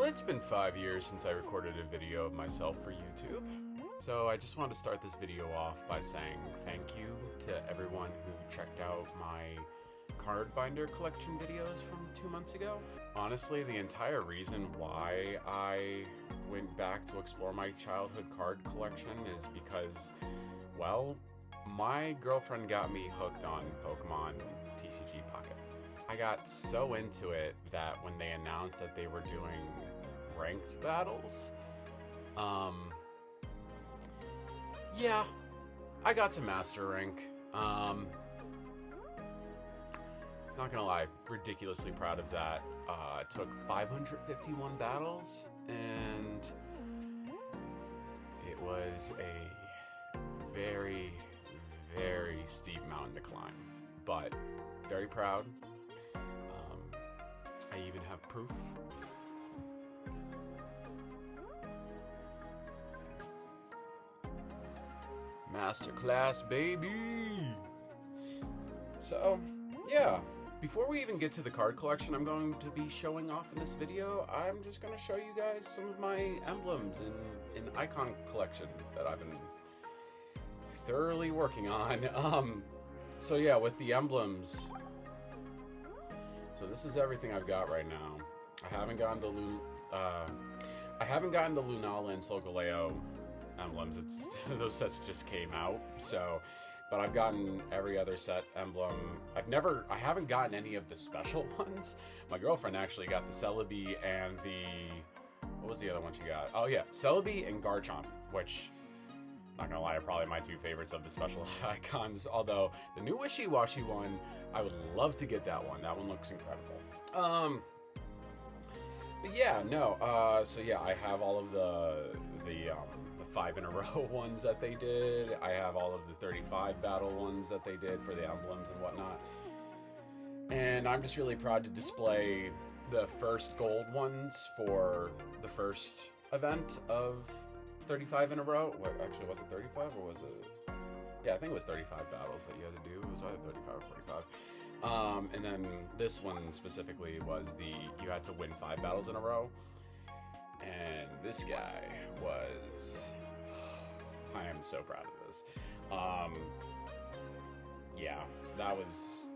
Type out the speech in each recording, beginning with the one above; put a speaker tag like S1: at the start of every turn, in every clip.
S1: it's been 5 years since I recorded a video of myself for YouTube. So I just want to start this video off by saying thank you to everyone who checked out my card binder collection videos from 2 months ago. Honestly, the entire reason why I went back to explore my childhood card collection is because, well, my girlfriend got me hooked on Pokemon TCG Pocket. I got so into it that when they announced that they were doing ranked battles, yeah, I got to Master Rank. Not gonna lie, ridiculously proud of that. It took 551 battles, and it was a very, very steep mountain to climb, but very proud. I even have proof. Masterclass, baby! So, yeah. Before we even get to the card collection I'm going to be showing off in this video, I'm just going to show you guys some of my emblems and icon collection that I've been thoroughly working on. So yeah, with the emblems, so this is everything I've got right now. I haven't gotten the Lunala and Solgaleo emblems. Those sets just came out, so. But I've gotten every other set emblem. I haven't gotten any of the special ones. My girlfriend actually got the Celebi and what was the other one she got? Oh yeah, Celebi and Garchomp, which, not gonna lie, are probably my two favorites of the special icons. Although, the new Wishy-Washy one, I would love to get that one. That one looks incredible. But yeah, no, so yeah, I have all of the 5 in a row ones that they did. I have all of the 35 battle ones that they did for the emblems and whatnot. And I'm just really proud to display the first gold ones for the first event of 35 in a row. What, actually, was it 35 or was it? Yeah, I think it was 35 battles that you had to do. It was either 35 or 45. And then this one specifically was you had to win 5 battles in a row. And this guy was... I am so proud of this. Yeah, that was...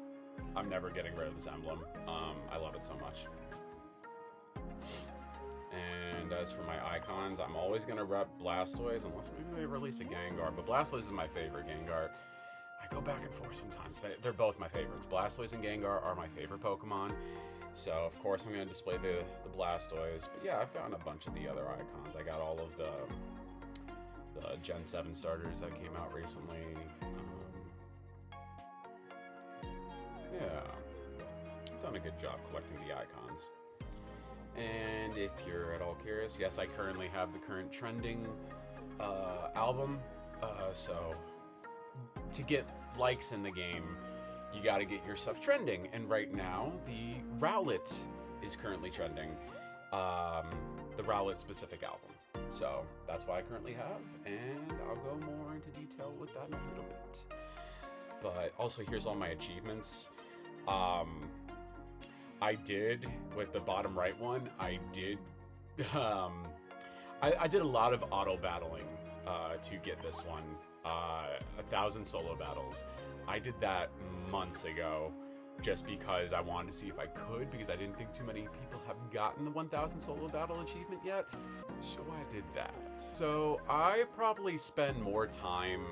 S1: I'm never getting rid of this emblem. I love it so much. And as for my icons, I'm always going to rep Blastoise, unless maybe they release a Gengar. But Blastoise is my favorite Gengar. I go back and forth sometimes. They're both my favorites. Blastoise and Gengar are my favorite Pokemon. So, of course, I'm going to display the Blastoise. But yeah, I've gotten a bunch of the other icons. I got all of the Gen 7 starters that came out recently. Yeah, I've done a good job collecting the icons. And if you're at all curious, yes, I currently have the current trending album. So to get likes in the game, you gotta get your stuff trending. And right now, the Rowlet is currently trending. The Rowlet specific album. So that's what I currently have, and I'll go more into detail with that in a little bit. But also, here's all my achievements. I did, with the bottom right one, I did a lot of auto battling to get this one. 1,000 solo battles. I did that months ago just because I wanted to see if I could, because I didn't think too many people have gotten the 1,000 solo battle achievement yet. So I did that. So I probably spend more time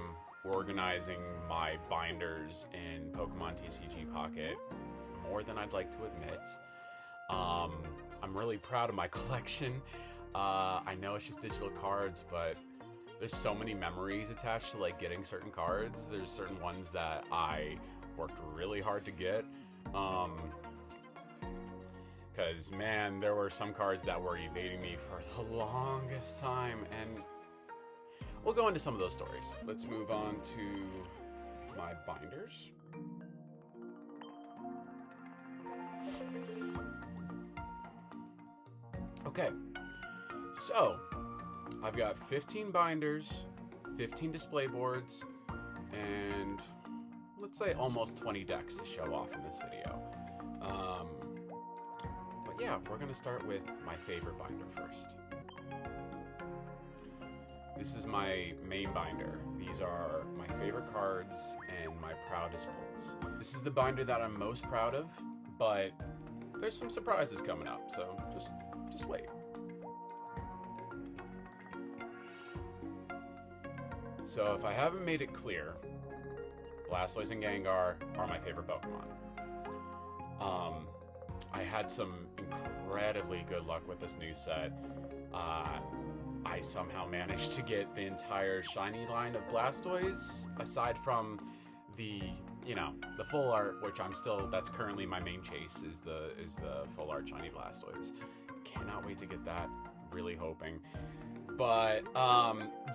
S1: organizing my binders in Pokemon TCG Pocket more than I'd like to admit. I'm really proud of my collection. I know it's just digital cards, but there's so many memories attached to like getting certain cards. There's certain ones that I worked really hard to get. Because, man, there were some cards that were evading me for the longest time, and we'll go into some of those stories. Let's move on to my binders. Okay, so I've got 15 binders, 15 display boards, and let's say almost 20 decks to show off in this video. But yeah, we're gonna start with my favorite binder first. This is my main binder. These are my favorite cards and my proudest pulls. This is the binder that I'm most proud of, but there's some surprises coming up, so just wait. So if I haven't made it clear, Blastoise and Gengar are my favorite Pokemon. I had some incredibly good luck with this new set. I somehow managed to get the entire shiny line of Blastoise, aside from the, the full art, which that's currently my main chase, is the full art shiny Blastoise. Cannot wait to get that, really hoping. But,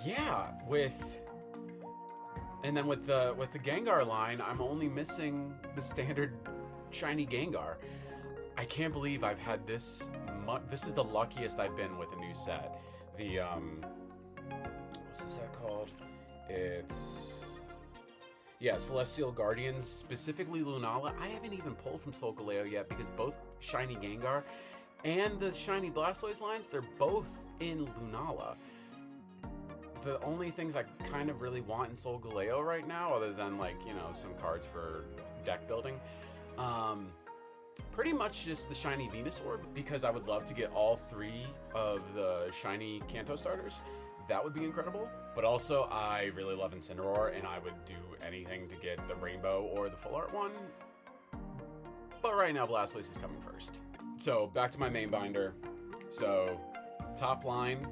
S1: yeah, and then with the Gengar line, I'm only missing the standard shiny Gengar. I can't believe I've had this is the luckiest I've been with a new set. The, what's this set called? Celestial Guardians, specifically Lunala. I haven't even pulled from Solgaleo yet because both shiny Gengar and the shiny Blastoise lines, they're both in Lunala. The only things I kind of really want in Solgaleo right now, other than some cards for deck building, pretty much just the shiny Venusaur, because I would love to get all 3 of the shiny Kanto starters. That would be incredible. But also, I really love Incineroar, and I would do anything to get the rainbow or the full art one. But right now, Blastoise is coming first. So back to my main binder. So top line,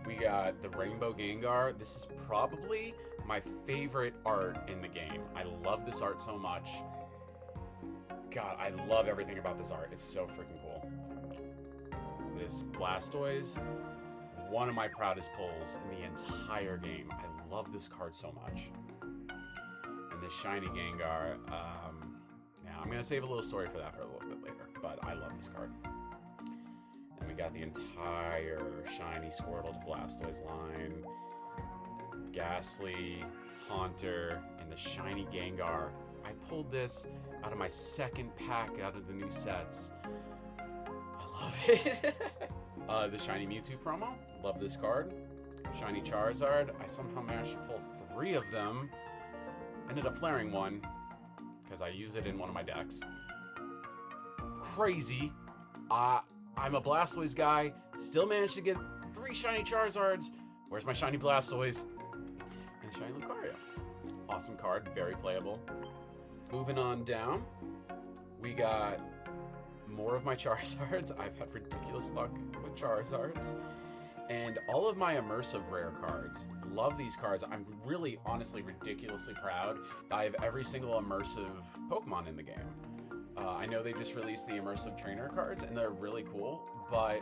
S1: we got the Rainbow Gengar. This is probably my favorite art in the game. I love this art so much. God, I love everything about this art. It's so freaking cool. This Blastoise, one of my proudest pulls in the entire game. I love this card so much. And this shiny Gengar, I'm going to save a little story for that for a little bit later, but I love this card. And we got the entire shiny Squirtle to Blastoise line, Ghastly, Haunter, and the shiny Gengar. I pulled this out of my second pack out of the new sets. I love it. The shiny Mewtwo promo, love this card. Shiny Charizard, I somehow managed to pull 3 of them. Ended up flaring one, because I use it in one of my decks. Crazy. I'm a Blastoise guy, still managed to get 3 shiny Charizards. Where's my shiny Blastoise? And shiny Lucario. Awesome card, very playable. Moving on down, we got more of my Charizards. I've had ridiculous luck with Charizards. And all of my immersive rare cards. Love these cards. I'm really, honestly, ridiculously proud that I have every single immersive Pokemon in the game. I know they just released the immersive trainer cards, and they're really cool, but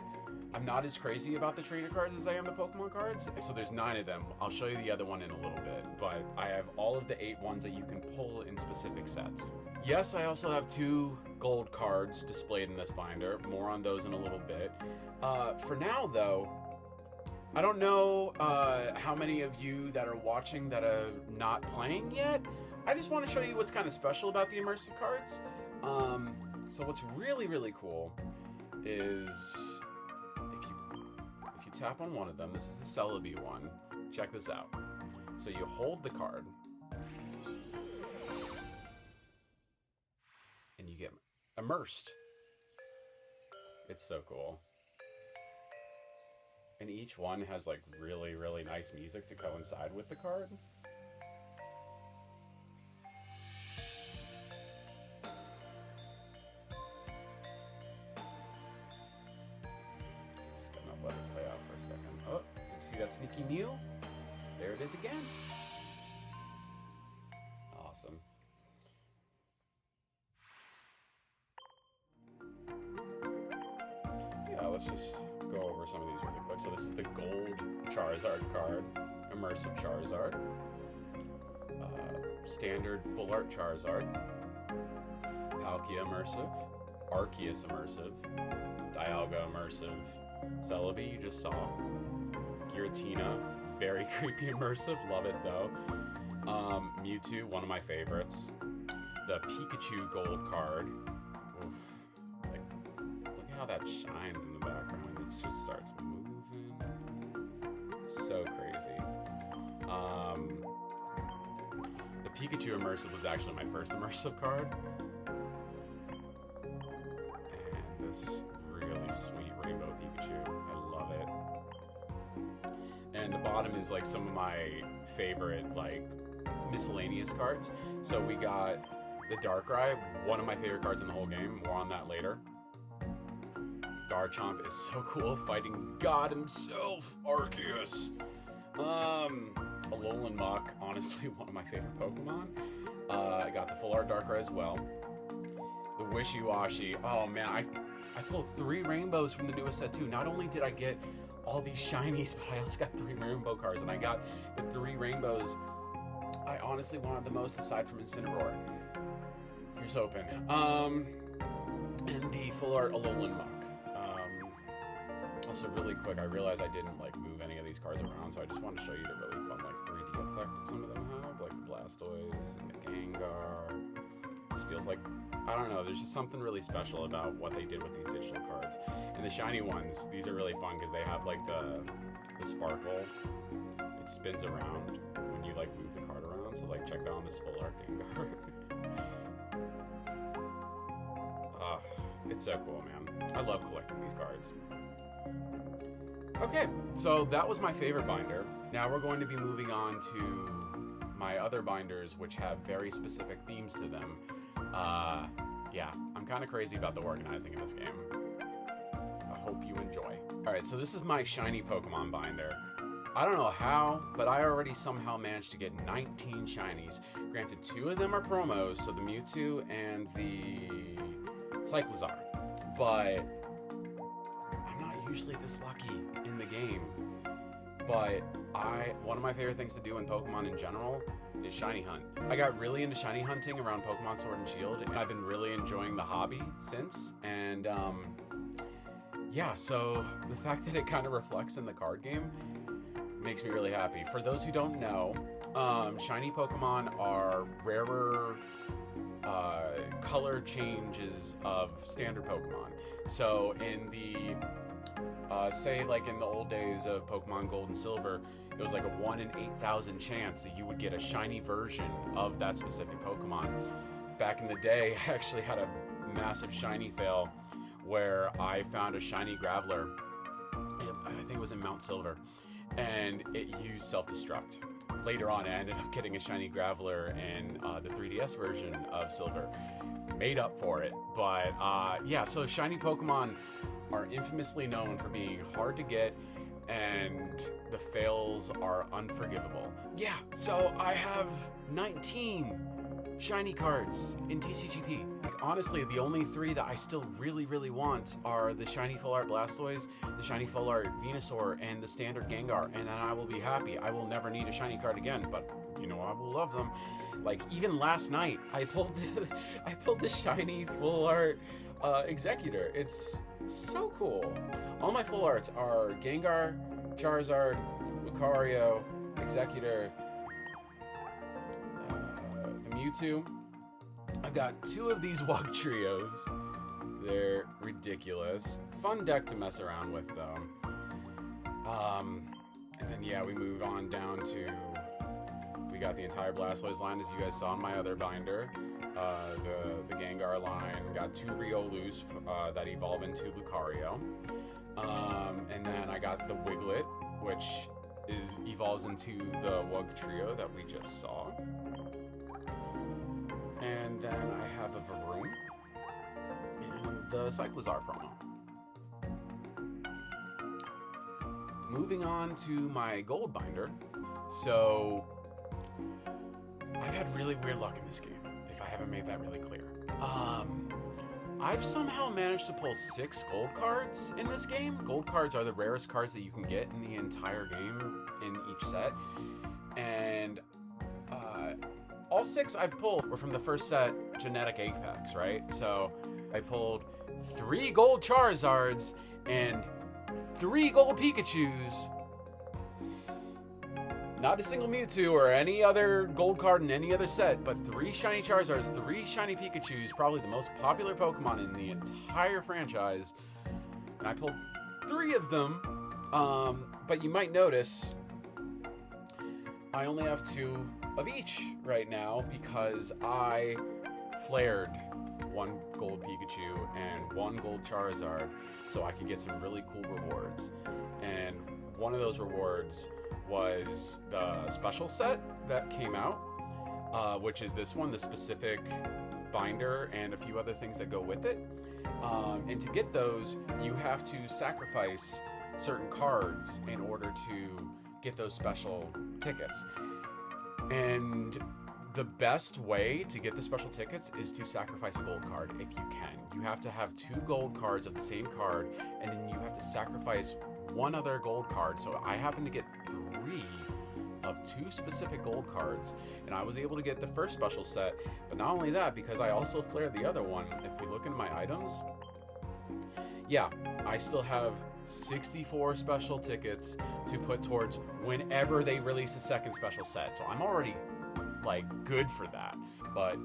S1: I'm not as crazy about the trainer cards as I am the Pokemon cards. So there's 9 of them. I'll show you the other one in a little bit, but I have all of the 8 ones that you can pull in specific sets. Yes, I also have 2 gold cards displayed in this binder. More on those in a little bit. For now, though, I don't know how many of you that are watching that are not playing yet. I just want to show you what's kind of special about the immersive cards. So what's really, really cool is if you tap on one of them, this is the Celebi one. Check this out. So you hold the card, and you get immersed. It's so cool. And each one has like really, really nice music to coincide with the card. Just gonna let it play out for a second. Oh, did you see that sneaky Mew? There it is again. Awesome. Yeah, let's just go over some of these really quick. So this is the gold Charizard card, immersive Charizard, standard full art Charizard, Palkia immersive, Arceus immersive, Dialga immersive, Celebi you just saw, Giratina, very creepy immersive, love it though, Mewtwo, one of my favorites, the Pikachu gold card. Oof. Like, look at how that shines in the background. It just starts moving. So crazy. The Pikachu immersive was actually my first immersive card. And this really sweet rainbow Pikachu. I love it. And the bottom is like some of my favorite like miscellaneous cards. So we got the Darkrai, one of my favorite cards in the whole game. More on that later. Garchomp is so cool, fighting God himself, Arceus. Alolan Mach, honestly one of my favorite Pokemon. I got the full art Darkrai as well. The Wishy-Washy, oh man, I pulled 3 rainbows from the newest set too. Not only did I get all these shinies, but I also got 3 rainbow cards, and I got the 3 rainbows I honestly wanted the most aside from Incineroar. Here's hoping. And the full art Alolan Mach. Also really quick, I realized I didn't like move any of these cards around, so I just wanted to show you the really fun like 3D effect that some of them have, like the Blastoise and the Gengar. Just feels like, I don't know, there's just something really special about what they did with these digital cards. And the shiny ones, these are really fun because they have like the sparkle. It spins around when you like move the card around. So like check it out on this full art Gengar. It's so cool, man. I love collecting these cards. Okay, so that was my favorite binder. Now we're going to be moving on to my other binders, which have very specific themes to them. Yeah, I'm kind of crazy about the organizing in this game. I hope you enjoy. All right, so this is my shiny Pokemon binder. I don't know how, but I already somehow managed to get 19 shinies. Granted, 2 of them are promos, so the Mewtwo and the Cyclizar. But I'm not usually this lucky in the game. But one of my favorite things to do in Pokemon in general is shiny hunt. I got really into shiny hunting around Pokemon Sword and Shield, and I've been really enjoying the hobby since. And yeah, so the fact that it kind of reflects in the card game makes me really happy. For those who don't know, shiny Pokemon are rarer color changes of standard Pokemon. So in the say like in the old days of Pokemon Gold and Silver, it was like a 1 in 8,000 chance that you would get a shiny version of that specific Pokemon. Back in the day, I actually had a massive shiny fail where I found a shiny Graveler. I think it was in Mount Silver, and it used self-destruct. Later on, I ended up getting a shiny Graveler in the 3DS version of Silver. Made up for it, but yeah, so shiny Pokemon are infamously known for being hard to get, and the fails are unforgivable. Yeah, so I have 19 shiny cards in TCGP. Like, honestly, the only 3 that I still really want are the shiny full art Blastoise, the shiny full art Venusaur, and the standard Gengar, and then I will be happy. I will never need a shiny card again, but you know, I will love them. Like, even last night, I pulled the shiny full art Executor. It's so cool. All my full arts are Gengar, Charizard, Lucario, Executor, the Mewtwo. I've got 2 of these Wug Trios. They're ridiculous. Fun deck to mess around with, though. And then, yeah, we move on down to... We got the entire Blastoise line, as you guys saw in my other binder. The Gengar line. We got 2 Riolus that evolve into Lucario. And then I got the Wiglet, which evolves into the Wug Trio that we just saw. And then I have a Varoom and the Cyclizar promo. Moving on to my gold binder. So I've had really weird luck in this game, if I haven't made that really clear. I've somehow managed to pull 6 gold cards in this game. Gold cards are the rarest cards that you can get in the entire game in each set. And all 6 I've pulled were from the first set Genetic Apex, right? So I pulled 3 gold Charizards and 3 gold Pikachus. Not a single Mewtwo or any other gold card in any other set, but 3 shiny Charizards, 3 shiny Pikachus, probably the most popular Pokemon in the entire franchise. And I pulled 3 of them, but you might notice I only have 2 of each right now because I flared 1 gold Pikachu and 1 gold Charizard so I could get some really cool rewards. And one of those rewards was the special set that came out, which is this one, the specific binder and a few other things that go with it. And to get those, you have to sacrifice certain cards in order to get those special tickets. And the best way to get the special tickets is to sacrifice a gold card if you can. You have to have 2 gold cards of the same card, and then you have to sacrifice 1 other gold card. So I happen to get 3 of 2 specific gold cards, and I was able to get the first special set. But not only that, because I also flared the other one, if we look into my items, yeah, I still have 64 special tickets to put towards whenever they release a second special set. So I'm already like good for that. But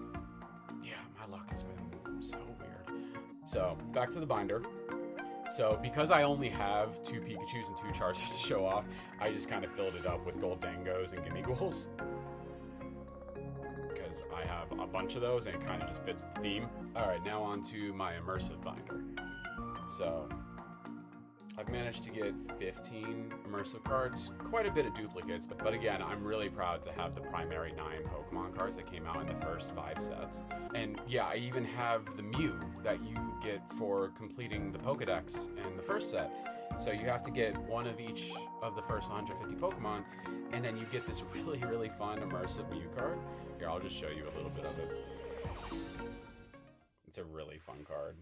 S1: yeah, my luck has been so weird. So back to the binder. So because I only have 2 Pikachus and 2 Charizards to show off, I just kind of filled it up with gold Dangos and Gimme Ghouls, because I have a bunch of those and it kind of just fits the theme. Alright, now on to my immersive binder. So I've managed to get 15 immersive cards, quite a bit of duplicates, but again, I'm really proud to have the primary 9 Pokemon cards that came out in the first 5 sets. And yeah, I even have the Mew that you get for completing the Pokedex in the first set. So you have to get 1 of each of the first 150 Pokemon, and then you get this really, really fun immersive Mew card. Here, I'll just show you a little bit of it. It's a really fun card.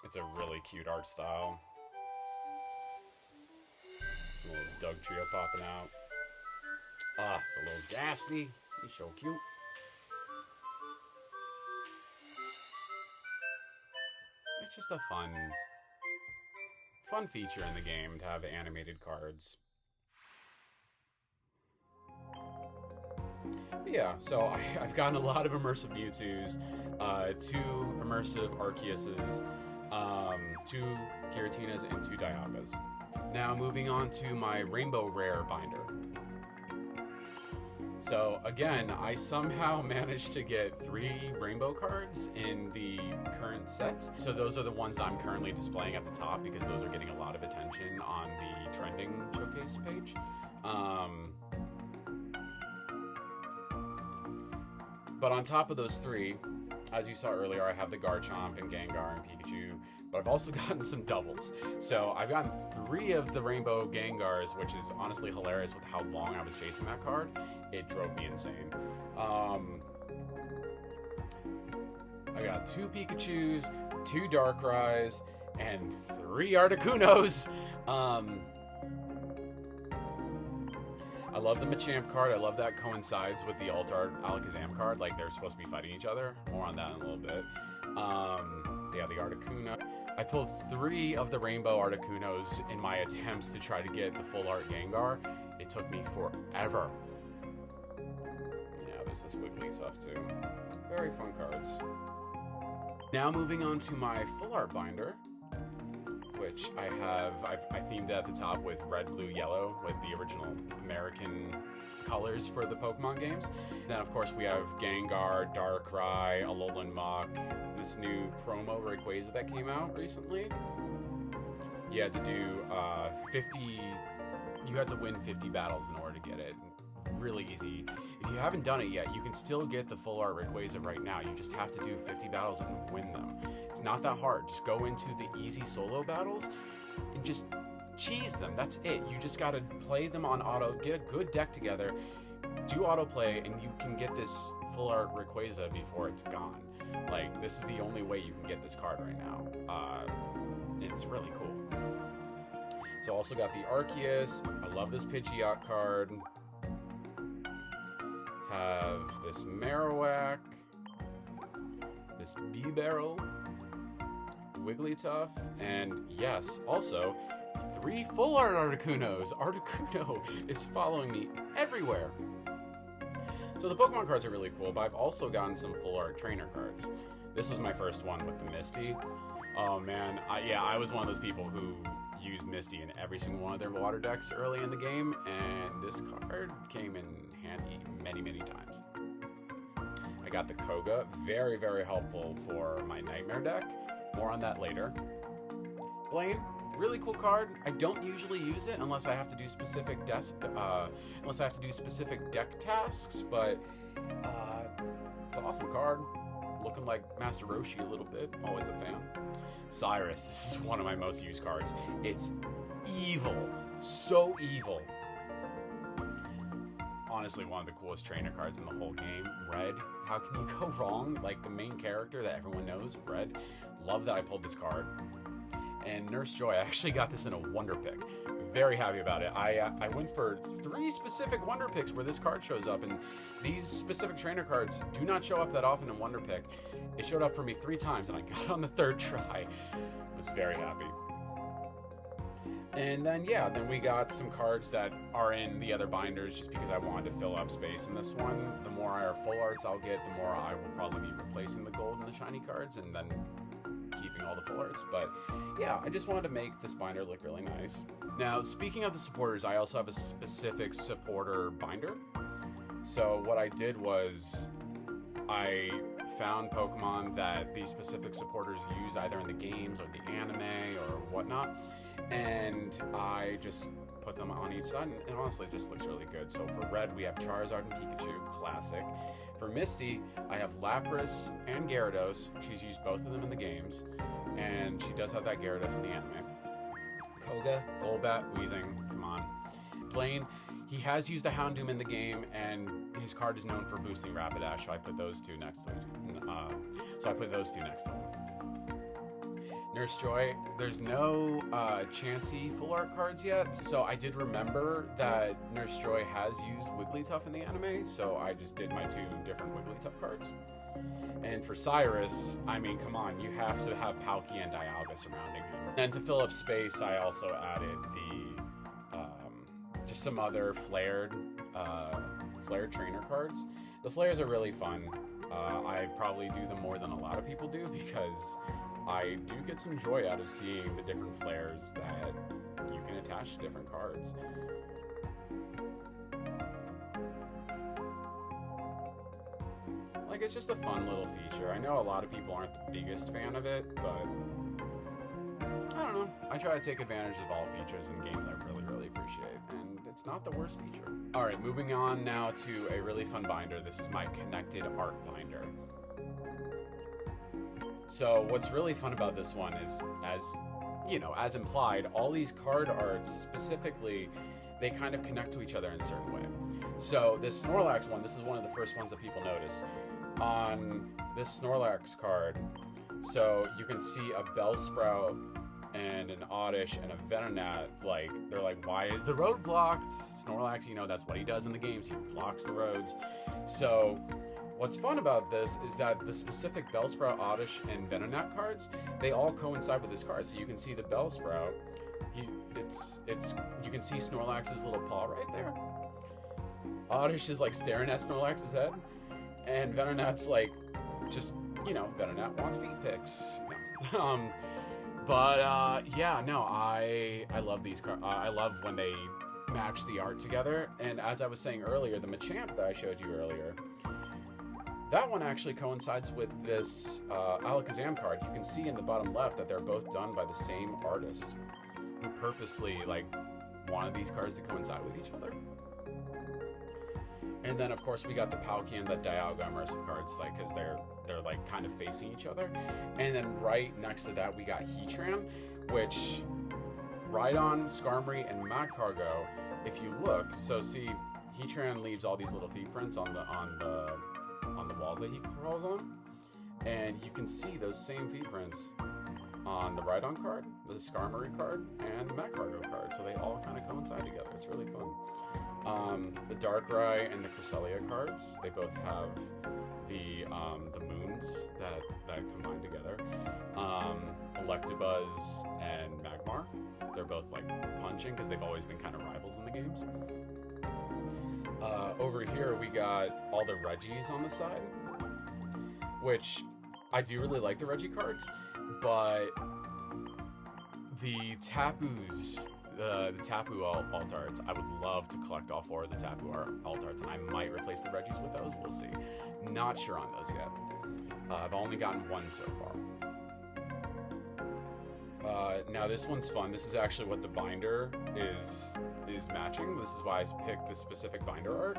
S1: It's a really cute art style. A little Dugtrio popping out. Ah, the little Ghastly. He's so cute. It's just a fun feature in the game to have animated cards. But yeah, so I've gotten a lot of immersive Mewtwo's, 2 immersive Arceuses, 2 Giratinas, and 2 Dialgas. Now moving on to my Rainbow Rare binder. So again, I somehow managed to get 3 rainbow cards in the current set. So those are the ones that I'm currently displaying at the top because those are getting a lot of attention on the trending showcase page. But on top of those 3, as you saw earlier, I have the Garchomp and Gengar and Pikachu, but I've also gotten some doubles. So I've gotten 3 of the Rainbow Gengars, which is honestly hilarious with how long I was chasing that card. It drove me insane. I got 2 Pikachus, 2 Darkrai's, and 3 Articunos. I love the Machamp card. I love that coincides with the Alt-Art Alakazam card. Like, they're supposed to be fighting each other. More on that in a little bit. Yeah, the Articuno. I pulled 3 of the Rainbow Articunos in my attempts to try to get the full art Gengar. It took me forever. Yeah, there's this wiggly stuff too. Very fun cards. Now moving on to my full art binder, which I themed at the top with red, blue, yellow with the original American colors for the Pokemon games. Then of course we have Gengar, Darkrai, Alolan Mach, this new promo Rayquaza that came out recently. You had to do 50, you had to win 50 battles in order to get it. Really easy. If you haven't done it yet, you can still get the full art Rayquaza right now. You just have to do 50 battles and win them. It's not that hard. Just go into the easy solo battles and just cheese them. That's it. You just gotta play them on auto, get a good deck together, do autoplay, and you can get this full art Rayquaza before it's gone. Like, this is the only way you can get this card right now. It's really cool. So also got the Arceus. I love this Pidgeot card. have this Marowak, this B-Barrel, Wigglytuff, and yes, also 3 full art Articunos. Articuno is following me everywhere. So the Pokemon cards are really cool, but I've also gotten some full art trainer cards. This was my first one with the Misty. Oh man, I was one of those people who used Misty in every single one of their water decks early in the game, and this card came in handy many, many times. I got the Koga, very, very helpful for my Nightmare deck. More on that later. Blaine, really cool card. I don't usually use it unless I have to do specific deck tasks, but it's an awesome card. Looking like Master Roshi a little bit. Always a fan. Cyrus, this is one of my most used cards. It's evil. So evil. Honestly, one of the coolest trainer cards in the whole game. Red, how can you go wrong? Like the main character that everyone knows, Red. Love that I pulled this card. And Nurse Joy, I actually got this in a Wonder Pick. Very happy about it. I went for 3 specific Wonder Picks where this card shows up, and these specific trainer cards do not show up that often in Wonder Pick. It showed up for me 3 times, and I got it on the 3rd try. I was very happy. And then, yeah, then we got some cards that are in the other binders just because I wanted to fill up space in this one. The more full arts I'll get, the more I will probably be replacing the gold and the shiny cards, and then keeping all the full arts. But yeah, I just wanted to make this binder look really nice. Now, speaking of the supporters, I also have a specific supporter binder. So what I did was I found Pokemon that these specific supporters use either in the games or the anime or whatnot, and I just put them on each side, and honestly it just looks really good. So for Red, we have Charizard and Pikachu, classic. For Misty, I have Lapras and Gyarados. She's used both of them in the games, and she does have that Gyarados in the anime. Koga, Golbat, Weezing, come on. Blaine, he has used the Houndoom in the game, and his card is known for boosting Rapidash, so I put those two next to him. Nurse Joy, there's no Chansey full art cards yet, so I did remember that Nurse Joy has used Wigglytuff in the anime, so I just did my 2 different Wigglytuff cards. And for Cyrus, I mean, come on, you have to have Palkia and Dialga surrounding him. And to fill up space, I also added the just some other flared trainer cards. The flares are really fun. I probably do them more than a lot of people do because I do get some joy out of seeing the different flares that you can attach to different cards. Like, it's just a fun little feature. I know a lot of people aren't the biggest fan of it, but I don't know. I try to take advantage of all features in games I really, really appreciate, and it's not the worst feature. All right, moving on now to a really fun binder. This is my connected art binder. So what's really fun about this one is, as implied, all these card arts specifically, they kind of connect to each other in a certain way. So this Snorlax one, this is one of the first ones that people notice. On this Snorlax card, so you can see a Bellsprout and an Oddish and a Venonat, they're like, why is the road blocked? Snorlax, that's what he does in the games, he blocks the roads. So what's fun about this is that the specific Bellsprout, Oddish, and Venonat cards, they all coincide with this card. So you can see the Bellsprout, you can see Snorlax's little paw right there. Oddish is staring at Snorlax's head, and Venonat's Venonat wants feet pics. No. I love these cards. I love when they match the art together. And as I was saying earlier, the Machamp that I showed you earlier, that one actually coincides with this Alakazam card. You can see in the bottom left that they're both done by the same artist who purposely wanted these cards to coincide with each other. And then of course we got the Palkia and the Dialga immersive cards, because they're kind of facing each other. And then right next to that we got Heatran, which Rhydon, Skarmory, and Magcargo, if you look, so see Heatran leaves all these little feet prints on the walls that he crawls on, and you can see those same feet prints on the Rhydon card, the Skarmory card, and the Magcargo card, so they all kind of coincide together. It's really fun. The Darkrai and the Cresselia cards, they both have the moons that combine together. Electabuzz and Magmar, they're both like punching because they've always been kind of rivals in the games. Over here we got all the Regis on the side, which I do really like the Regi cards, but the Tapus, the Tapu alt arts, I would love to collect all 4 of the Tapu alt arts, and I might replace the Regis with those. We'll see. Not sure on those yet. I've only gotten 1 so far. Now this one's fun. This is actually what the binder is matching. This is why I picked this specific binder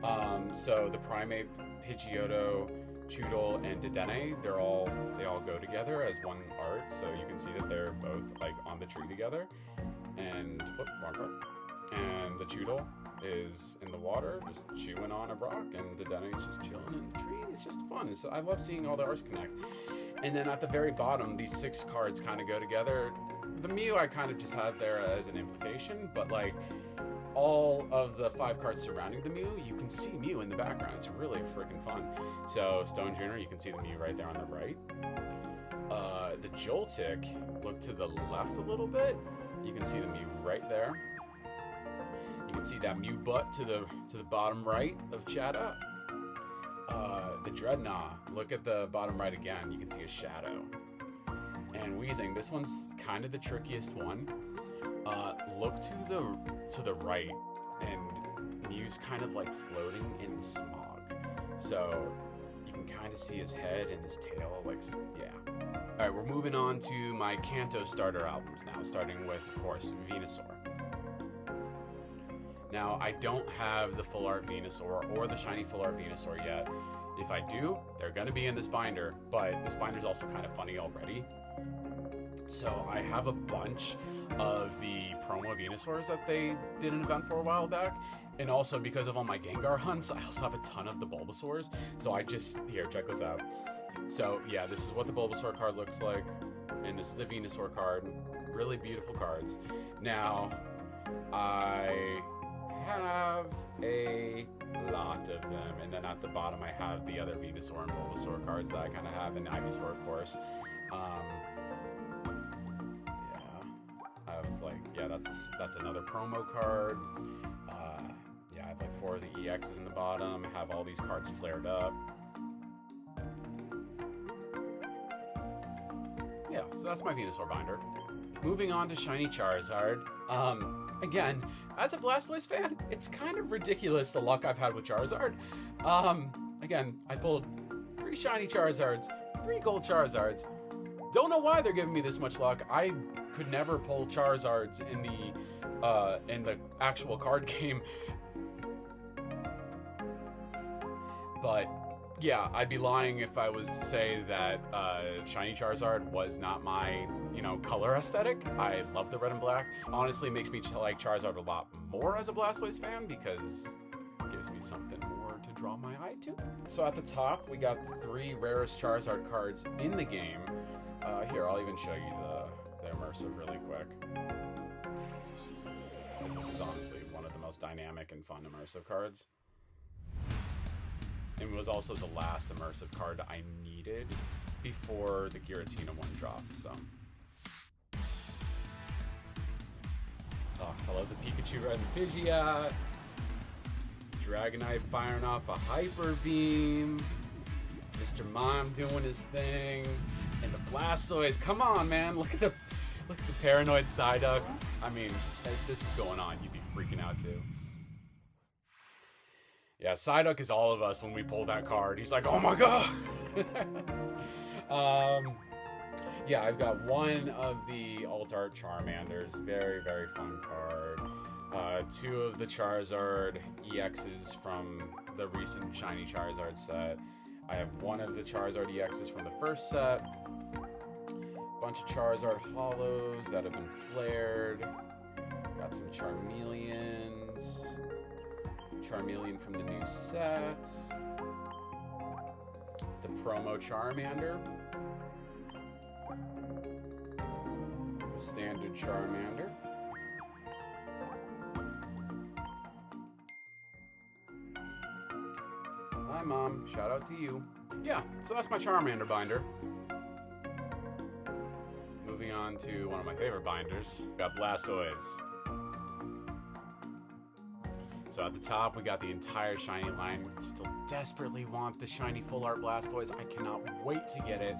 S1: art. So the Primeape, Pidgeotto, Choodle, and Dedenne, they all go together as one art. So you can see that they're both like on the tree together. And wrong card. And the Choodle is in the water, just chewing on a rock, and Dedenne is just chilling in the tree. It's just fun. I love seeing all the arts connect. And then at the very bottom, these 6 cards kind of go together. The Mew I kind of just had there as an implication, but like all of the 5 cards surrounding the Mew, you can see Mew in the background. It's really freaking fun. So ShonenJonah, you can see the Mew right there on the right. The Joltik, look to the left a little bit. You can see the Mew right there. You can see that Mew butt to the bottom right of chat up. The Dreadnought, look at the bottom right again. You can see a shadow. And Weezing, this one's kind of the trickiest one. Look to the right, and Mew's kind of like floating in the smog. So you can kind of see his head and his tail, like, yeah. All right, we're moving on to my Kanto starter albums now, starting with, of course, Venusaur. Now, I don't have the full art Venusaur or the shiny full art Venusaur yet. If I do, they're gonna be in this binder, but this binder's also kind of funny already. So I have a bunch of the promo Venusaurs that they did an event for a while back. And also because of all my Gengar hunts, I also have a ton of the Bulbasaurs. So here, check this out. So yeah, this is what the Bulbasaur card looks like. And this is the Venusaur card. Really beautiful cards. Now, I have a lot of them, and then at the bottom I have the other Venusaur and Bulbasaur cards that I kind of have, and Ivysaur, of course. That's another promo card. I have like 4 of the EXs in the bottom. Have all these cards flared up. Yeah, so that's my Venusaur binder. Moving on to shiny Charizard. Again, as a Blastoise fan, it's kind of ridiculous the luck I've had with Charizard. Again, I pulled 3 shiny Charizards, 3 gold Charizards. Don't know why they're giving me this much luck. I could never pull Charizards in the actual card game. But yeah, I'd be lying if I was to say that shiny Charizard was not my, color aesthetic. I love the red and black. Honestly, it makes me like Charizard a lot more as a Blastoise fan because it gives me something more to draw my eye to. So at the top, we got the 3 rarest Charizard cards in the game. Here, I'll even show you the immersive really quick. This is honestly one of the most dynamic and fun immersive cards. It was also the last immersive card I needed before the Giratina one dropped, so. Oh, hello, the Pikachu riding the Pidgeot. Dragonite firing off a Hyper Beam. Mr. Mime doing his thing. And the Blastoise, come on, man. Look at the paranoid Psyduck. I mean, if this was going on, you'd be freaking out too. Yeah, Psyduck is all of us when we pull that card. He's like, oh my god! Yeah, I've got 1 of the Alt Art Charmanders. Very, very fun card. 2 of the Charizard EXs from the recent Shiny Charizard set. I have 1 of the Charizard EXs from the first set. Bunch of Charizard Hollows that have been flared. Got some Charmeleons. Charmeleon from the new set. The promo Charmander. The standard Charmander. Mom. Shout out to you. Yeah, so that's my Charmander binder. Moving on to one of my favorite binders. We got Blastoise. So at the top, we got the entire shiny line. Still desperately want the shiny full art Blastoise. I cannot wait to get it.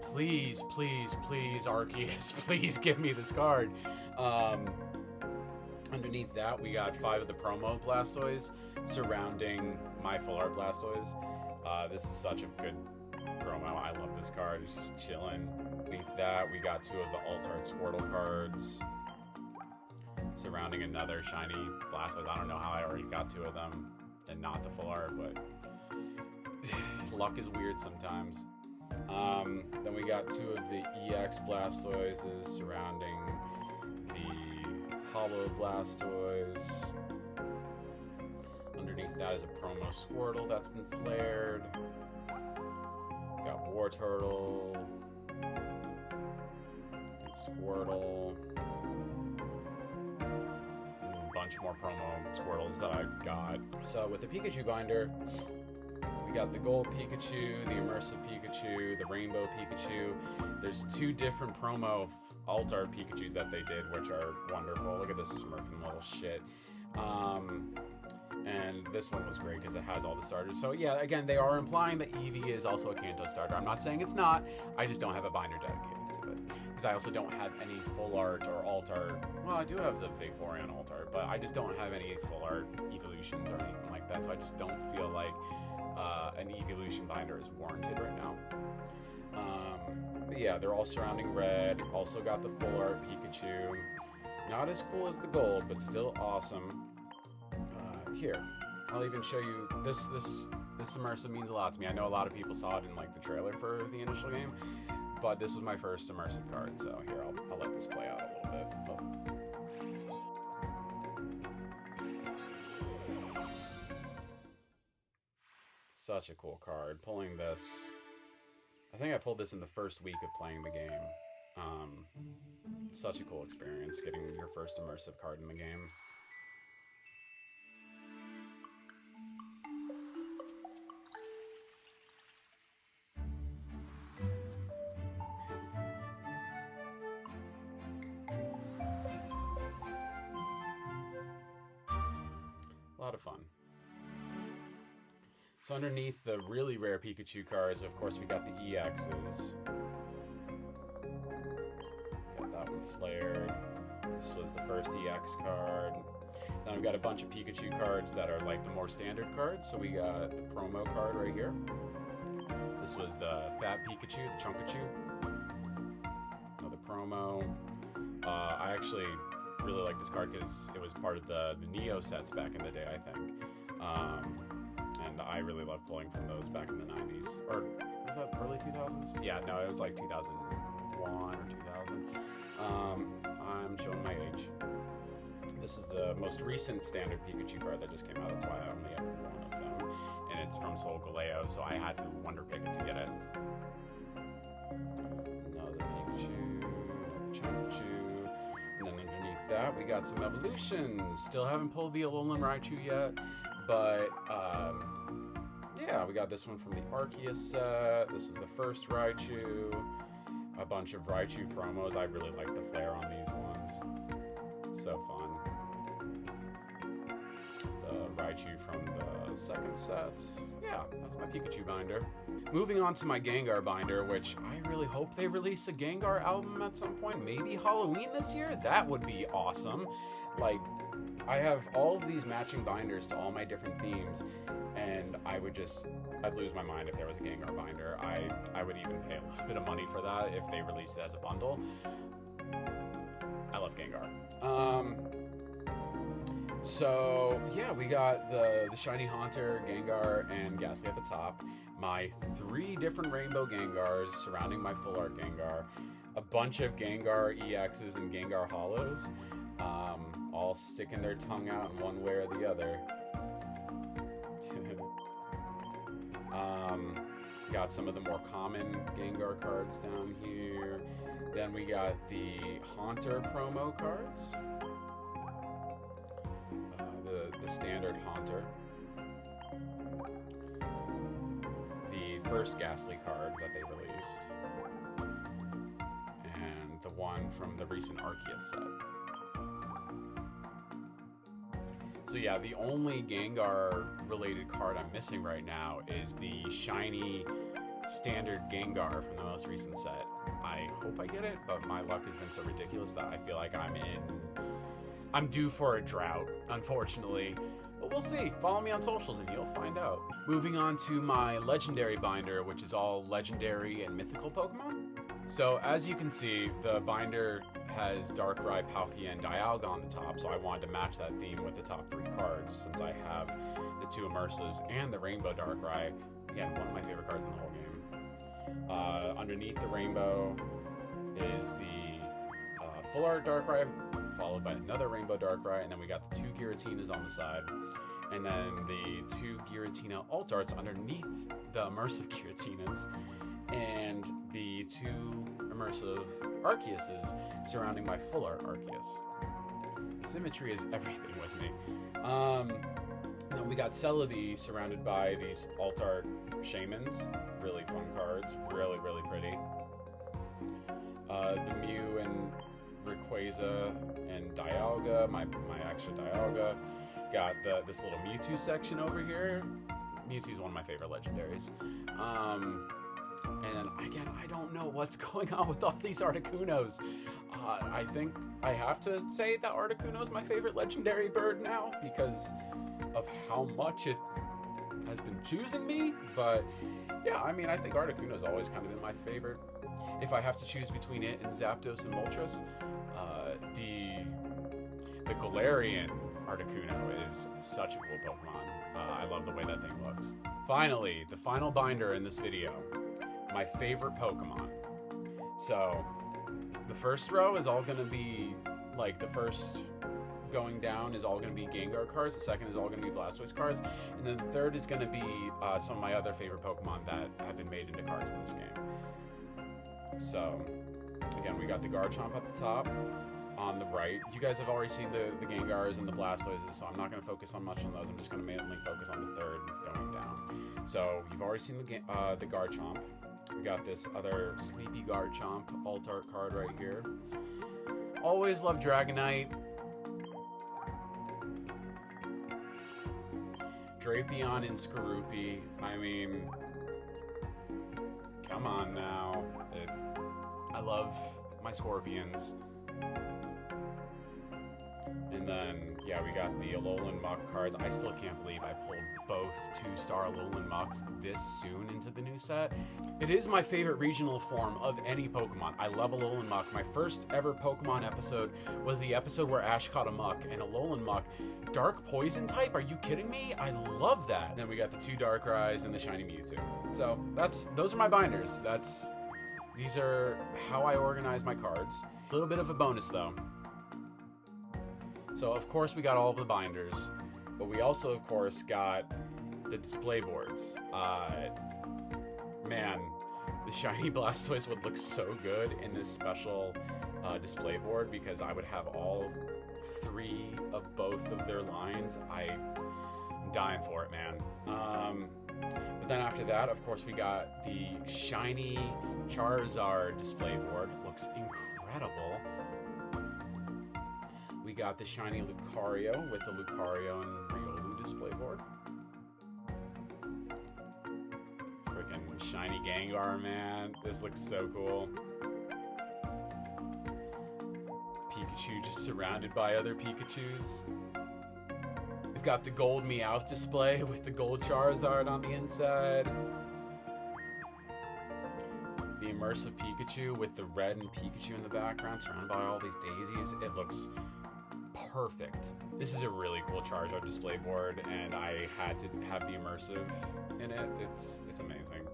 S1: Please, please, please, Arceus, please give me this card. Underneath that, we got 5 of the promo Blastoise surrounding my full art Blastoise. This is such a good promo. I love this card. It's just chilling. Underneath that, we got 2 of the alt art Squirtle cards surrounding another shiny Blastoise. I don't know how I already got 2 of them and not the full art, but luck is weird sometimes. Then we got 2 of the EX Blastoises surrounding the Hollow Blastoise. Underneath that is a promo Squirtle that's been flared. Got War Turtle and Squirtle. And a bunch more promo Squirtles that I got. So with the Pikachu binder, we got the Gold Pikachu, the Immersive Pikachu, the Rainbow Pikachu. There's 2 different promo alt art Pikachus that they did, which are wonderful. Look at this smirking little shit. And this one was great because it has all the starters. So yeah, again, they are implying that Eevee is also a Kanto starter. I'm not saying it's not. I just don't have a binder dedicated to it. Because I also don't have any full art or alt art. Well, I do have the Vaporeon alt art, but I just don't have any full art evolutions or anything like that. So I just don't feel like an evolution binder is warranted right now. But yeah, they're all surrounding red. Also got the full art Pikachu. Not as cool as the gold, but still awesome. Here, I'll even show you this immersive means a lot to me. I know a lot of people saw it in like the trailer for the initial game, but this was my first immersive card, so here I'll let this play out a little bit. Such a cool card. Pulling this, I think I pulled this in the first week of playing the game. Such a cool experience getting your first immersive card in the game. A lot of fun. So underneath the really rare Pikachu cards, of course, we got the EXs. Got that one flared. This was the first EX card. Then we've got a bunch of Pikachu cards that are like the more standard cards. So we got the promo card right here. This was the Fat Pikachu, the Chunkachu. Another promo. I actually really like this card because it was part of the Neo sets back in the day, I think. And I really loved pulling from those back in the 90s. Or was that early 2000s? Yeah, no, it was like 2001 or 2000. I'm showing my age. This is the most recent standard Pikachu card that just came out. That's why I only have one of them. And it's from Soul Galeo, so I had to wonder pick it to get it. Another Pikachu, another Chunkachu. And then underneath that, we got some evolutions. Still haven't pulled the Alolan Raichu yet, but yeah, we got this one from the Arceus set. This was the first Raichu. A bunch of Raichu promos. I really like the flair on these ones. So fun. The Raichu from the second set. Yeah, that's my Pikachu binder. Moving on to my Gengar binder, which I really hope they release a Gengar album at some point. Maybe Halloween this year? That would be awesome. Like, I have all of these matching binders to all my different themes, and I'd lose my mind if there was a Gengar binder. I would even pay a little bit of money for that if they released it as a bundle. I love Gengar. So yeah, we got the Shiny Haunter, Gengar, and Ghastly at the top. My 3 different Rainbow Gengars surrounding my full art Gengar. A bunch of Gengar EXs and Gengar Hollows. All sticking their tongue out in one way or the other. Got some of the more common Gengar cards down here. Then we got the Haunter promo cards. The standard Haunter. first Ghastly card that they released, and the one from the recent Arceus set. So yeah, the only Gengar-related card I'm missing right now is the shiny standard Gengar from the most recent set. I hope I get it, but my luck has been so ridiculous that I feel like I'm due for a drought, unfortunately. But we'll see. Follow me on socials and you'll find out. Moving on to my legendary binder, which is all legendary and mythical Pokemon. So as you can see, the binder has Darkrai, Palkia, and Dialga on the top, so I wanted to match that theme with the top 3 cards since I have the 2 Immersives and the Rainbow Darkrai. Again, one of my favorite cards in the whole game. Underneath the Rainbow is the Full Art Darkrai, followed by another Rainbow Darkrai, and then we got the 2 Giratinas on the side, and then the 2 Giratina Alt Arts underneath the Immersive Giratinas, and the 2 Immersive Arceuses surrounding my Full Art Arceus. Symmetry is everything with me. Then we got Celebi surrounded by these Alt Art Shamans. Really fun cards. Really, really pretty. The Mew and Rayquaza and Dialga, my extra Dialga. Got this little Mewtwo section over here. Mewtwo's one of my favorite legendaries. And then, again, I don't know what's going on with all these Articunos. I think I have to say that Articuno's my favorite legendary bird now because of how much it has been choosing me. But, yeah, I mean, I think Articuno's always kind of been my favorite. If I have to choose between it and Zapdos and Moltres, the Galarian Articuno is such a cool Pokemon. I love the way that thing looks. Finally, the final binder in this video. My favorite Pokemon. So, the first row is all gonna be, like, the first going down is all gonna be Gengar cards, the second is all gonna be Blastoise cards, and then the third is gonna be some of my other favorite Pokemon that have been made into cards in this game. So, again, we got the Garchomp at the top. On the right, you guys have already seen the Gengars and the Blastoises, so I'm not gonna focus on much on those, I'm just gonna mainly focus on the third going down. So, you've already seen the Garchomp. We got this other Sleepy Garchomp Alt Art card right here. Always love Dragonite. Drapion and Skorupi. I mean, come on now. I love my Scorpions. And then, yeah, we got the Alolan Muck cards. I still can't believe I pulled both 2-star Alolan Mucks this soon into the new set. It is my favorite regional form of any Pokemon. I love Alolan Muck. My first ever Pokemon episode was the episode where Ash caught a Muck, and Alolan Muck, dark poison type? Are you kidding me? I love that. Then we got the 2 Darkrai's and the shiny Mewtwo. So those are my binders. These are how I organize my cards. A little bit of a bonus though. So, of course, we got all of the binders, but we also, of course, got the display boards. Man, the shiny Blastoise would look so good in this special display board because I would have all 3 of both of their lines. I'm dying for it, man. But then after that, of course, we got the shiny Charizard display board. It looks incredible. We got the shiny Lucario with the Lucario and Riolu display board. Freaking shiny Gengar, man. This looks so cool. Pikachu just surrounded by other Pikachus. We've got the gold Meowth display with the gold Charizard on the inside. The immersive Pikachu with the red and Pikachu in the background surrounded by all these daisies. It looks perfect. This is a really cool Charizard display board, and I had to have the immersive in it. It's amazing.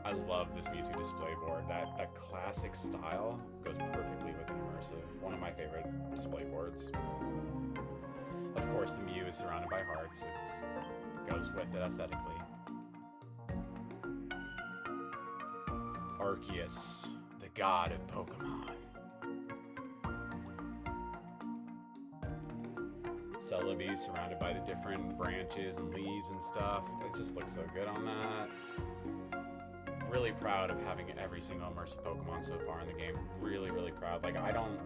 S1: I love this Mewtwo display board. That classic style goes perfectly with the immersive. One of my favorite display boards. Of course, the Mew is surrounded by hearts. It goes with it aesthetically. Arceus, the god of Pokemon. Celebi surrounded by the different branches and leaves and stuff. It just looks so good on that. Really proud of having every single immersive Pokemon so far in the game. Really, really proud. Like, I don't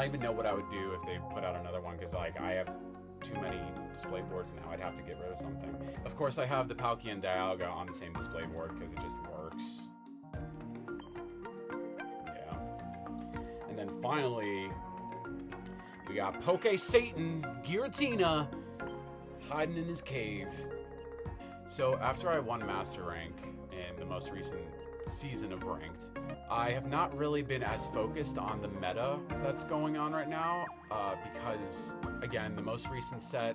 S1: even know what I would do if they put out another one, because like I have too many display boards now. I'd have to get rid of something. Of course, I have the Palkia and Dialga on the same display board because it just works. Yeah. And then finally, we got Poke Satan Giratina hiding in his cave. So after I won Master Rank in the most recent season of Ranked, I have not really been as focused on the meta that's going on right now because, again, the most recent set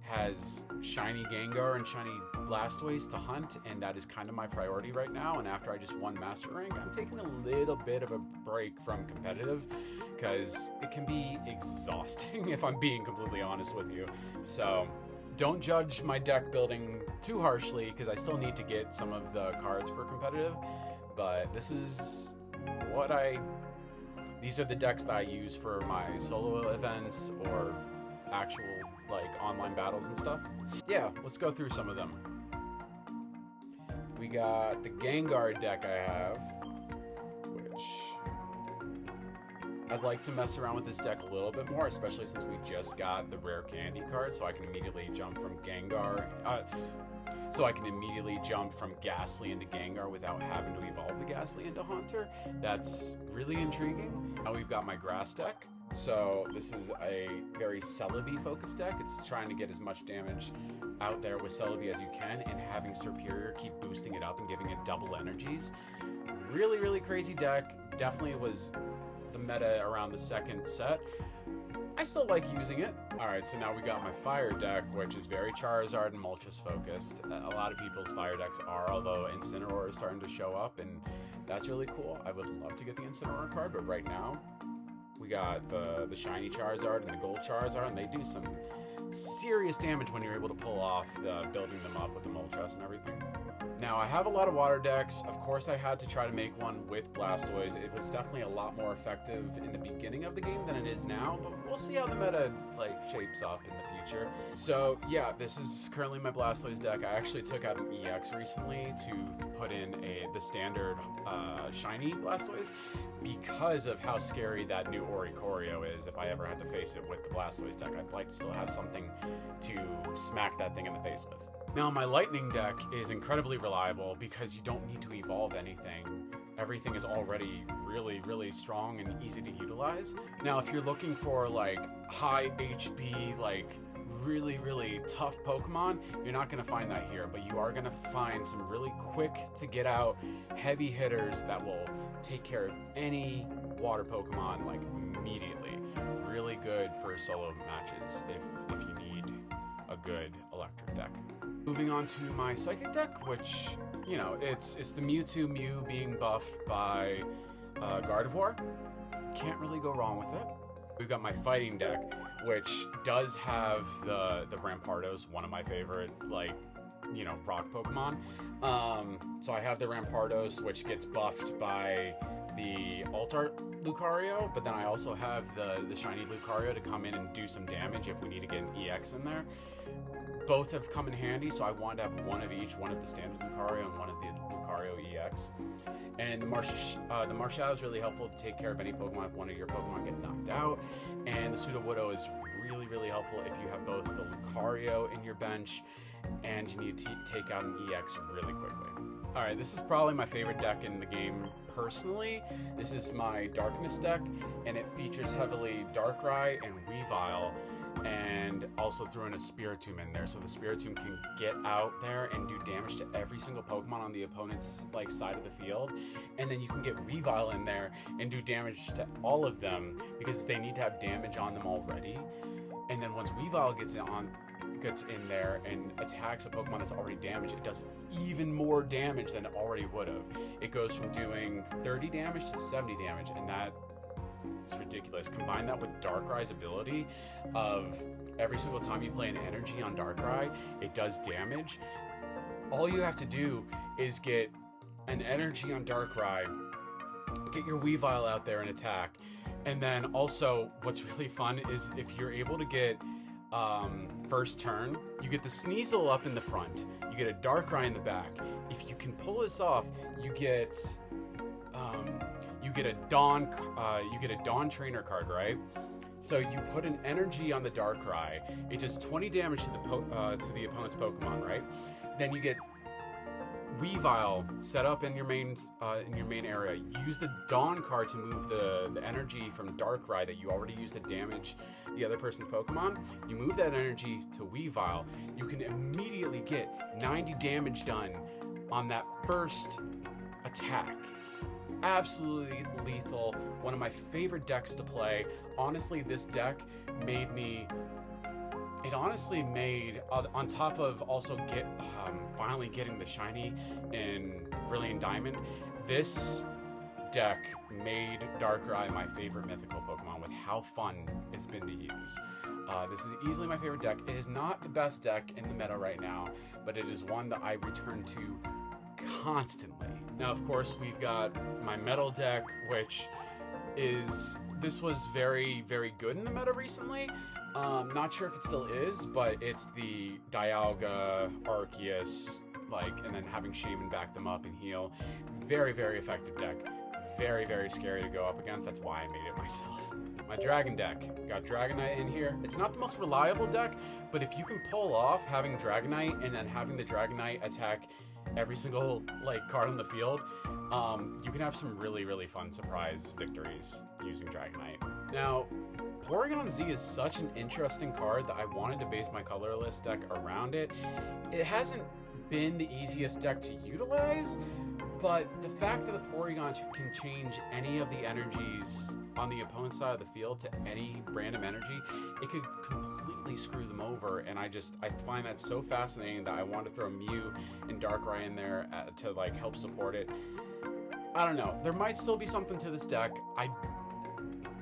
S1: has shiny Gengar and shiny Blastoise to hunt, and that is kind of my priority right now. And after I just won Master Rank, I'm taking a little bit of a break from competitive because it can be exhausting if I'm being completely honest with you. So don't judge my deck building too harshly because I still need to get some of the cards for competitive, but these are the decks that I use for my solo events or actual like online battles and stuff. Yeah, let's go through some of them. We got the Gengar deck I have, which I'd like to mess around with this deck a little bit more, especially since we just got the rare candy card, so I can immediately jump from Ghastly into Gengar without having to evolve the Ghastly into Haunter. That's really intriguing. Now we've got my grass deck. So this is a very Celebi focused deck. It's trying to get as much damage out there with Celebi as you can, and having Superior keep boosting it up and giving it double energies. Really, really crazy deck. Definitely was the meta around the second set. I still like using it. Alright, so now we got my fire deck, which is very Charizard and Moltres focused. A lot of people's fire decks are, although Incineroar is starting to show up, and that's really cool. I would love to get the Incineroar card, but right now, we got the shiny Charizard and the gold Charizard, and they do some serious damage when you're able to pull off building them up with the Moltres and everything. Now, I have a lot of water decks. Of course, I had to try to make one with Blastoise. It was definitely a lot more effective in the beginning of the game than it is now, but we'll see how the meta shapes up in the future. So yeah, this is currently my Blastoise deck. I actually took out an EX recently to put in the standard shiny Blastoise because of how scary that new Oricorio is. If I ever had to face it with the Blastoise deck, I'd like to still have something to smack that thing in the face with. Now, my Lightning deck is incredibly reliable because you don't need to evolve anything. Everything is already really, really strong and easy to utilize. Now, if you're looking for high HP, really, really tough Pokemon, you're not going to find that here, but you are going to find some really quick to get out heavy hitters that will take care of any water Pokemon immediately. Really good for solo matches if you need a good electric deck. Moving on to my Psychic deck, which, it's the Mewtwo Mew being buffed by Gardevoir. Can't really go wrong with it. We've got my Fighting deck, which does have the Rampardos, one of my favorite, rock Pokemon. So I have the Rampardos, which gets buffed by the Alt-Art Lucario, but then I also have the shiny Lucario to come in and do some damage if we need to get an EX in there. Both have come in handy, so I wanted to have one of each, one of the standard Lucario and one of the Lucario EX. And the Marshadow is really helpful to take care of any Pokemon if one of your Pokemon get knocked out. And the Sudowoodo is really, really helpful if you have both the Lucario in your bench and you need to take out an EX really quickly. Alright, this is probably my favorite deck in the game personally. This is my Darkness deck, and it features heavily Darkrai and Weavile, and also threw in a Spiritomb in there, so the Spiritomb can get out there and do damage to every single Pokemon on the opponent's side of the field, and then you can get Weavile in there and do damage to all of them because they need to have damage on them already. And then once Weavile gets in there and attacks a Pokemon that's already damaged, it does even more damage than it already would have. It goes from doing 30 damage to 70 damage, and it's ridiculous. Combine that with Darkrai's ability of every single time you play an energy on Darkrai, it does damage. All you have to do is get an energy on Darkrai, get your Weavile out there and attack. And then also, what's really fun is if you're able to get first turn, you get the Sneasel up in the front, you get a Darkrai in the back. If you can pull this off, you get a Dawn Trainer card, right? So you put an energy on the Darkrai. It does 20 damage to the opponent's Pokemon, right? Then you get Weavile set up in your main area. Use the Dawn card to move the energy from Darkrai that you already used to damage the other person's Pokemon. You move that energy to Weavile. You can immediately get 90 damage done on that first attack. Absolutely lethal. One of my favorite decks to play. Honestly, this deck made me... It honestly made, on top of also finally getting the shiny in Brilliant Diamond, this deck made Darkrai my favorite mythical Pokemon with how fun it's been to use. This is easily my favorite deck. It is not the best deck in the meta right now, but it is one that I return to constantly. Now, of course, we've got my metal deck, which is... This was very, very good in the meta recently. Not sure if it still is, but it's the Dialga, Arceus, and then having Shaman back them up and heal. Very, very effective deck. Very, very scary to go up against. That's why I made it myself. My Dragon deck. Got Dragonite in here. It's not the most reliable deck, but if you can pull off having Dragonite and then having the Dragonite attack every single card on the field, you can have some really, really fun surprise victories using Dragonite. Now, Porygon Z is such an interesting card that I wanted to base my colorless deck around it. It hasn't been the easiest deck to utilize, but the fact that the Porygon can change any of the energies on the opponent's side of the field to any random energy, it could completely screw them over, and I find that so fascinating that I want to throw Mew and Darkrai in there to help support it. I don't know. There might still be something to this deck.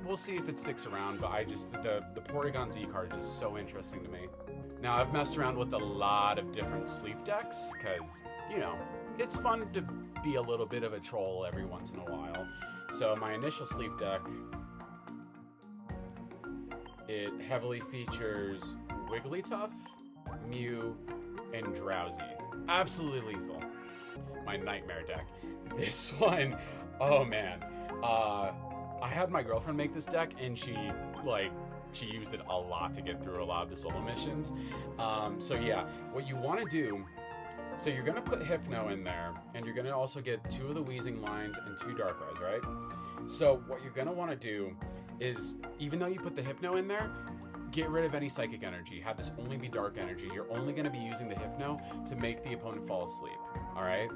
S1: We'll see if it sticks around, but the Porygon Z card is just so interesting to me. Now, I've messed around with a lot of different sleep decks, because, it's fun to be a little bit of a troll every once in a while. So my initial sleep deck, it heavily features Wigglytuff, Mew, and Drowsy. Absolutely lethal. My Nightmare deck. This one, oh man. I had my girlfriend make this deck, and she used it a lot to get through a lot of the solo missions. So yeah, what you want to do, so you're going to put Hypno in there, and you're going to also get 2 of the Wheezing lines and 2 Darkrai's, right? So what you're going to want to do is, even though you put the Hypno in there, get rid of any Psychic energy. Have this only be Dark energy. You're only going to be using the Hypno to make the opponent fall asleep, alright?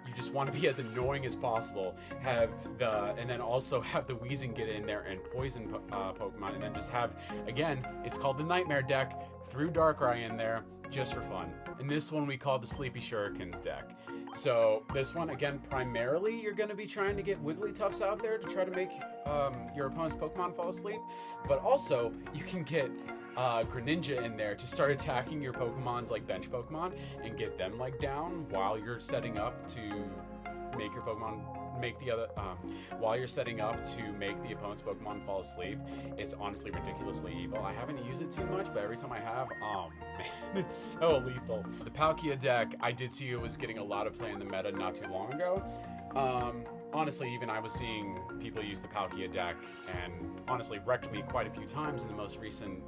S1: You just want to be as annoying as possible. And then also have the Wheezing get in there and poison Pokemon, and then just have, again, it's called the Nightmare deck, threw Darkrai in there just for fun. And this one we call the Sleepy Shurikens deck. So this one, again, primarily you're going to be trying to get Wigglytuffs out there to try to make your opponent's Pokemon fall asleep, but also you can get Greninja in there to start attacking your Pokemon's bench Pokemon and get them down while you're setting up to make your Pokemon while you're setting up to make the opponent's Pokemon fall asleep. It's honestly ridiculously evil. I haven't used it too much, but every time I have, oh man, it's so lethal. The Palkia deck, I did see it was getting a lot of play in the meta not too long ago. Honestly, even I was seeing people use the Palkia deck and honestly wrecked me quite a few times in the most recent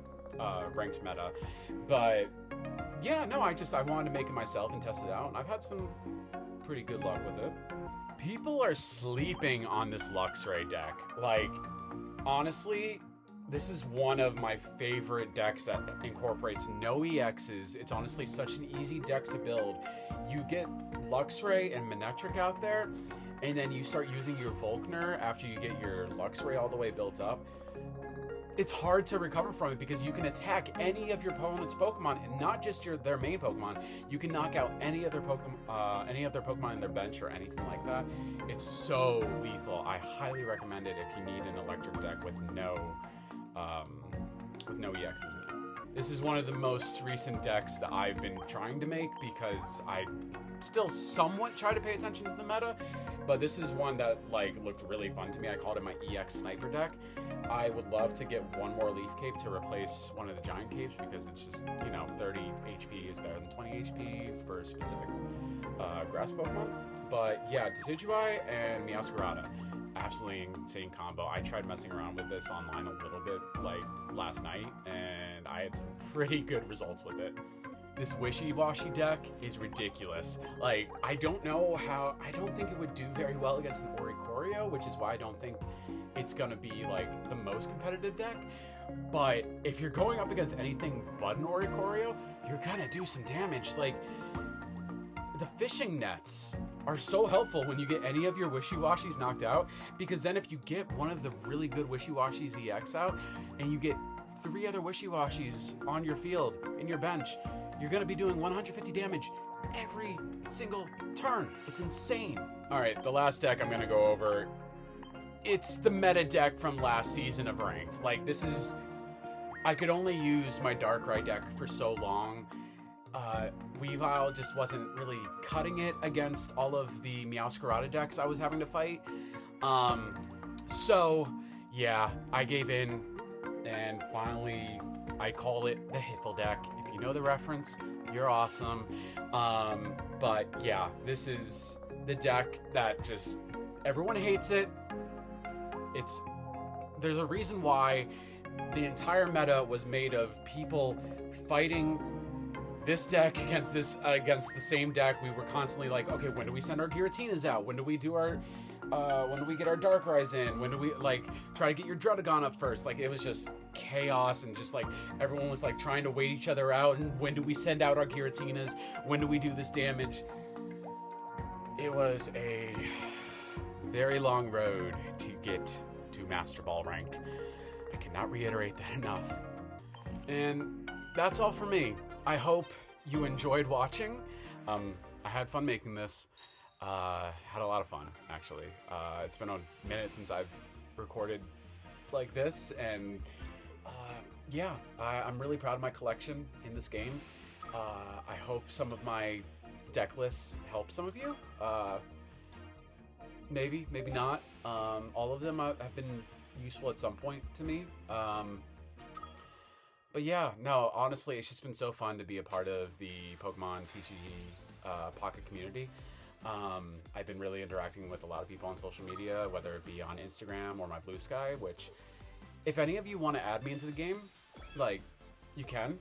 S1: ranked meta. But yeah, no, I wanted to make it myself and test it out, and I've had some pretty good luck with it. People are sleeping on this Luxray deck. Honestly, this is one of my favorite decks that incorporates no EXs. It's honestly such an easy deck to build. You get Luxray and Manectric out there, and then you start using your Volkner after you get your Luxray all the way built up. It's hard to recover from it because you can attack any of your opponent's Pokemon, and not just their main Pokemon. You can knock out any of their Pokemon in their bench or anything like that. It's so lethal. I highly recommend it if you need an electric deck with no EXs in it. This is one of the most recent decks that I've been trying to make because I still somewhat try to pay attention to the meta, but this is one that like looked really fun to me. I called it my EX sniper deck. I would love to get one more leaf cape to replace one of the giant capes because it's just, you know, 30 HP is better than 20 HP for specific grass Pokemon. But yeah, Decidueye and Meowscarada, absolutely insane combo. I tried messing around with this online a little bit like last night, and I had some pretty good results with it. This wishy-washy deck is ridiculous. Like, I don't think it would do very well against an Oricorio, which is why I don't think it's gonna be like the most competitive deck. But if you're going up against anything but an Oricorio, you're gonna do some damage. Like, the fishing nets are so helpful when you get any of your wishy-washies knocked out, because then if you get one of the really good wishy-washies EX out, and you get 3 other wishy-washies on your field, in your bench, you're gonna be doing 150 damage every single turn. It's insane. All right, the last deck I'm gonna go over, it's the meta deck from last season of Ranked. Like, this is, I could only use my Darkrai deck for so long. Weavile just wasn't really cutting it against all of the Meowscarada decks I was having to fight. So yeah, I gave in, and finally I call it the Hiffle deck. If you know the reference, you're awesome. But yeah, this is the deck that just, everyone hates it. There's a reason why the entire meta was made of people fighting this deck against the same deck. We were constantly like, okay, when do we send our Giratinas out? When do we do our when do we get our Darkrai's in? When do we like try to get your Druddigon up first? Like, it was just chaos, and just like everyone was like trying to wait each other out, and when do we send out our Giratinas? When do we do this damage? It was a very long road to get to Master Ball rank. I cannot reiterate that enough. And that's all for me. I hope you enjoyed watching. I had fun making this. Had a lot of fun, actually. It's been a minute since I've recorded like this, and yeah, I'm really proud of my collection in this game. I hope some of my deck lists help some of you. Maybe, maybe not. All of them have been useful at some point to me. But yeah, no, honestly, it's just been so fun to be a part of the Pokemon TCG Pocket community. I've been really interacting with a lot of people on social media, whether it be on Instagram or my Blue Sky, which, if any of you want to add me into the game, like, you can.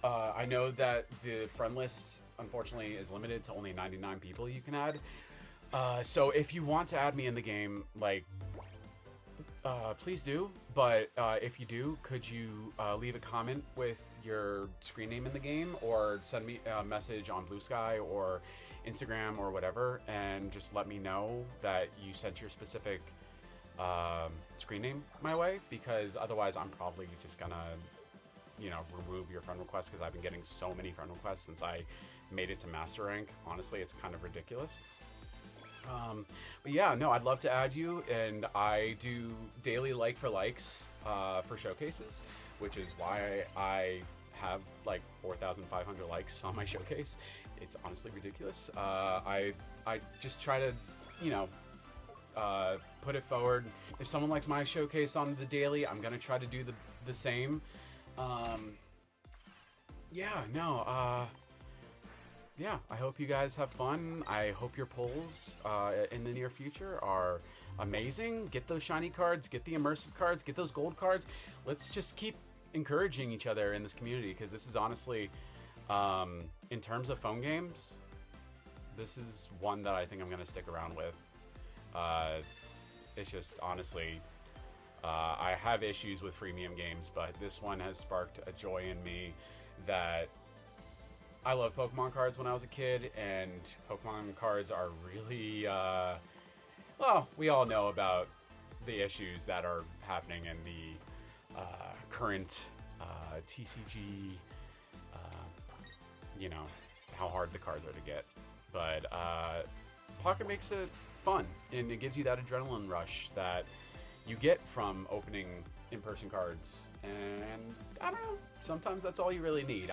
S1: I know that the friend list, unfortunately, is limited to only 99 people you can add. So if you want to add me in the game, like, please do. But if you do, could you leave a comment with your screen name in the game, or send me a message on Blue Sky or Instagram or whatever, and just let me know that you sent your specific screen name my way, because otherwise I'm probably just gonna, you know, remove your friend request, because I've been getting so many friend requests since I made it to Master Rank. Honestly, it's kind of ridiculous. But yeah, no, I'd love to add you, and I do daily like for likes for showcases, which is why I have like 4,500 likes on my showcase. It's honestly ridiculous. I just try to, you know, put it forward. If someone likes my showcase on the daily, I'm gonna try to do the same. Yeah, no, yeah, I hope you guys have fun. I hope your pulls in the near future are amazing. Get those shiny cards, get the immersive cards, get those gold cards. Let's just keep encouraging each other in this community, because this is honestly, in terms of phone games, this is one that I think I'm going to stick around with. It's just, honestly, I have issues with freemium games, but this one has sparked a joy in me that I loved Pokemon cards when I was a kid, and Pokemon cards are really, well, we all know about the issues that are happening in the current TCG, you know, how hard the cards are to get. But Pocket makes it fun, and it gives you that adrenaline rush that you get from opening in-person cards. And I don't know, sometimes that's all you really need.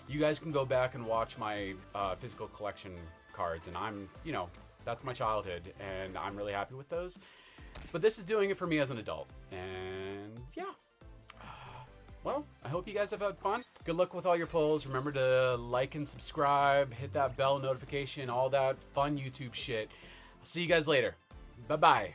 S1: You guys can go back and watch my physical collection cards, and I'm, you know, That's my childhood, and I'm really happy with those. But this is doing it for me as an adult, and yeah. Well, I hope you guys have had fun. Good luck with all your polls. Remember to like and subscribe, hit that bell notification, all that fun YouTube shit. I'll see you guys later. Bye-bye.